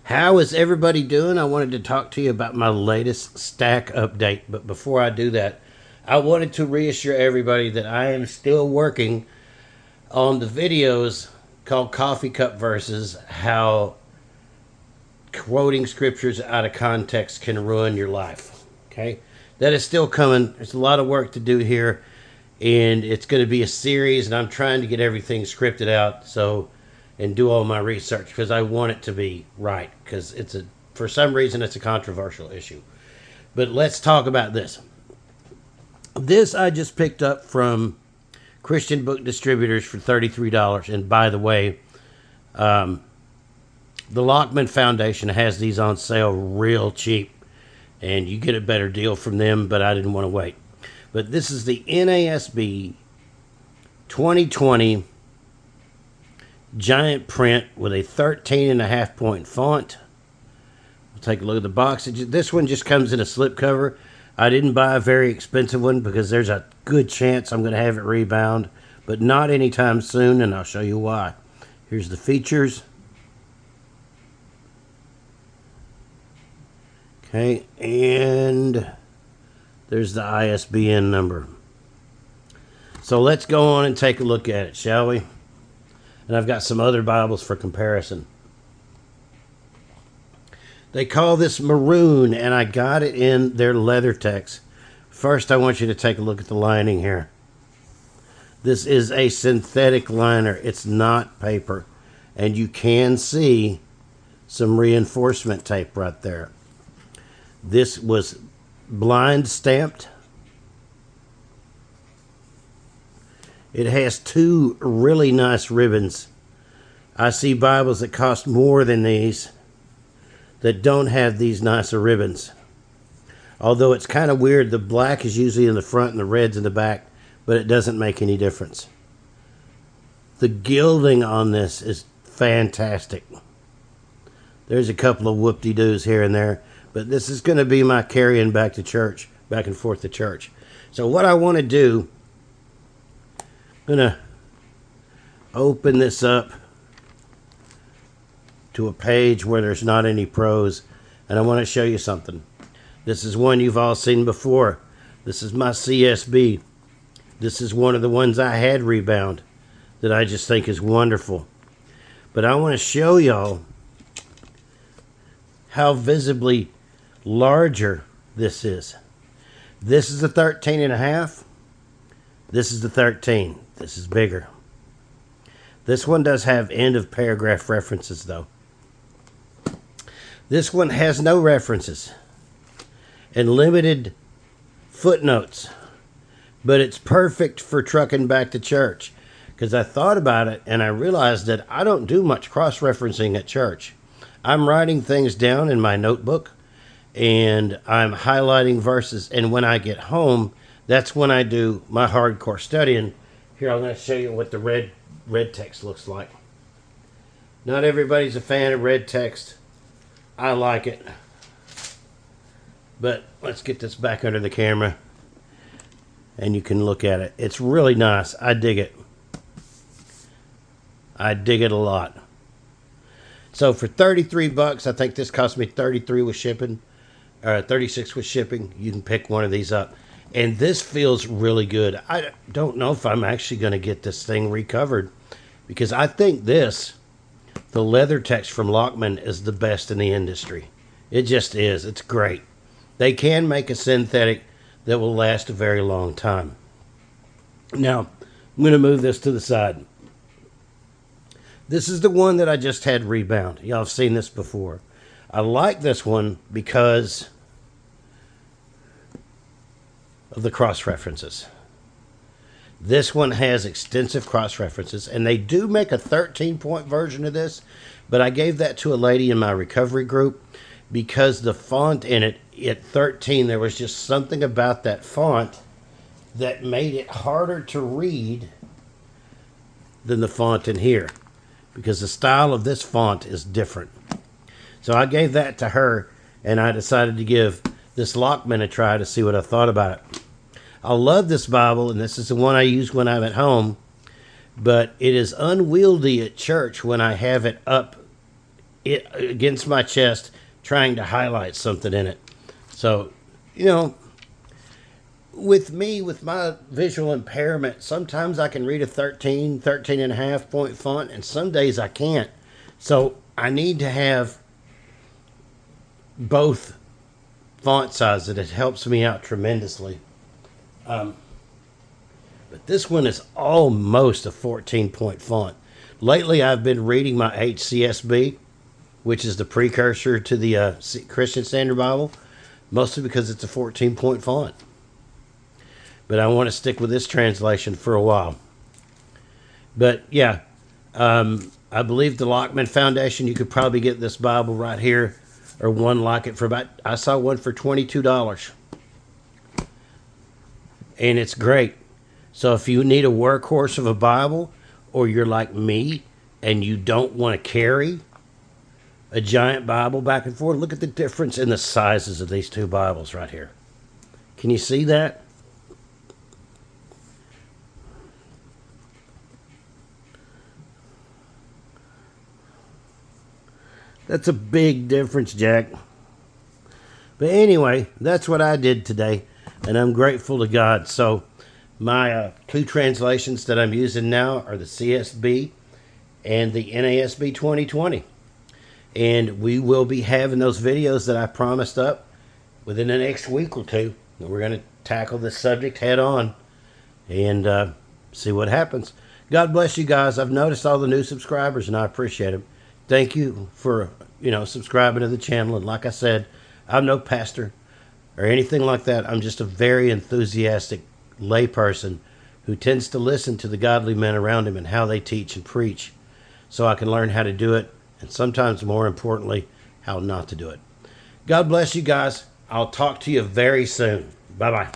How is everybody doing? I wanted to talk to you about my latest stack update, but before I do that, I wanted to reassure everybody that I am still working on the videos called Coffee Cup Verses, how quoting scriptures out of context can ruin your life. Okay? That is still coming. There's a lot of work to do here, and it's going to be a series, and I'm trying to get everything scripted out and do all my research because I want it to be right, because for some reason it's a controversial issue. But let's talk about this. This I just picked up from Christian Book Distributors for $33. And by the way, the Lockman Foundation has these on sale real cheap, and you get a better deal from them, but I didn't want to wait. But this is the NASB 2020 giant print with a 13.5 point font. We'll take a look at the box. This one just comes in a slipcover. I didn't buy a very expensive one because there's a good chance I'm going to have it rebound, but not anytime soon, and I'll show you why. Here's the features. Okay, and there's the ISBN number. So let's go on and take a look at it, shall we? And I've got some other Bibles for comparison. They call this maroon, and I got it in their leather text. First, I want you to take a look at the lining here. This is a synthetic liner. It's not paper. And you can see some reinforcement tape right there. This was blind stamped. It has two really nice ribbons. I see Bibles that cost more than these that don't have these nicer ribbons. Although it's kind of weird, the black is usually in the front and the red's in the back, but it doesn't make any difference. The gilding on this is fantastic. There's a couple of whoop-de-doos here and there, but this is going to be my carrying back and forth to church. So what I want to do, I'm going to open this up to a page where there's not any prose, and I want to show you something. This is one you've all seen before. This is my CSB. This is one of the ones I had rebound that I just think is wonderful. But I want to show y'all how visibly larger this is. This is the 13.5. This is the 13. This is bigger. This one does have end of paragraph references though. This one has no references and limited footnotes, but it's perfect for trucking back to church, because I thought about it and I realized that I don't do much cross-referencing at church. I'm writing things down in my notebook and I'm highlighting verses, and when I get home, that's when I do my hardcore studying. Here, I'm going to show you what the red text looks like. Not everybody's a fan of red text. I like it. But let's get this back under the camera and you can look at it. It's really nice. I dig it. I dig it a lot. So for $33, I think this cost me $33 with shipping, or $36 with shipping. You can pick one of these up. And this feels really good. I don't know if I'm actually going to get this thing recovered, because I think the leather text from Lockman is the best in the industry. It just is. It's great. They can make a synthetic that will last a very long time. Now, I'm going to move this to the side. This is the one that I just had rebound. Y'all have seen this before. I like this one because of the cross-references. This one has extensive cross-references, and they do make a 13-point version of this, but I gave that to a lady in my recovery group because the font in it, at 13, there was just something about that font that made it harder to read than the font in here, because the style of this font is different. So I gave that to her, and I decided to give this Lockman a try to see what I thought about it. I love this Bible, and this is the one I use when I'm at home, but it is unwieldy at church when I have it up it against my chest, trying to highlight something in it. So, you know, with me, with my visual impairment, sometimes I can read a 13 and a half point font, and some days I can't. So I need to have both font sizes. It helps me out tremendously. But this one is almost a 14-point font. Lately, I've been reading my HCSB, which is the precursor to the Christian Standard Bible, mostly because it's a 14-point font. But I want to stick with this translation for a while. But yeah, I believe the Lockman Foundation, you could probably get this Bible right here, or one like it for about, I saw one for $22. And it's great. So if you need a workhorse of a Bible, or you're like me and you don't want to carry a giant Bible back and forth, look at the difference in the sizes of these two Bibles right here. Can you see that? That's a big difference, Jack. But anyway, that's what I did today, and I'm grateful to God. So my two translations that I'm using now are the CSB and the NASB 2020. And we will be having those videos that I promised up within the next week or two. We're going to tackle this subject head on and see what happens. God bless you guys. I've noticed all the new subscribers, and I appreciate them. Thank you for, subscribing to the channel. And like I said, I'm no pastor or anything like that. I'm just a very enthusiastic layperson who tends to listen to the godly men around him and how they teach and preach, so I can learn how to do it, and sometimes more importantly, how not to do it. God bless you guys. I'll talk to you very soon. Bye-bye.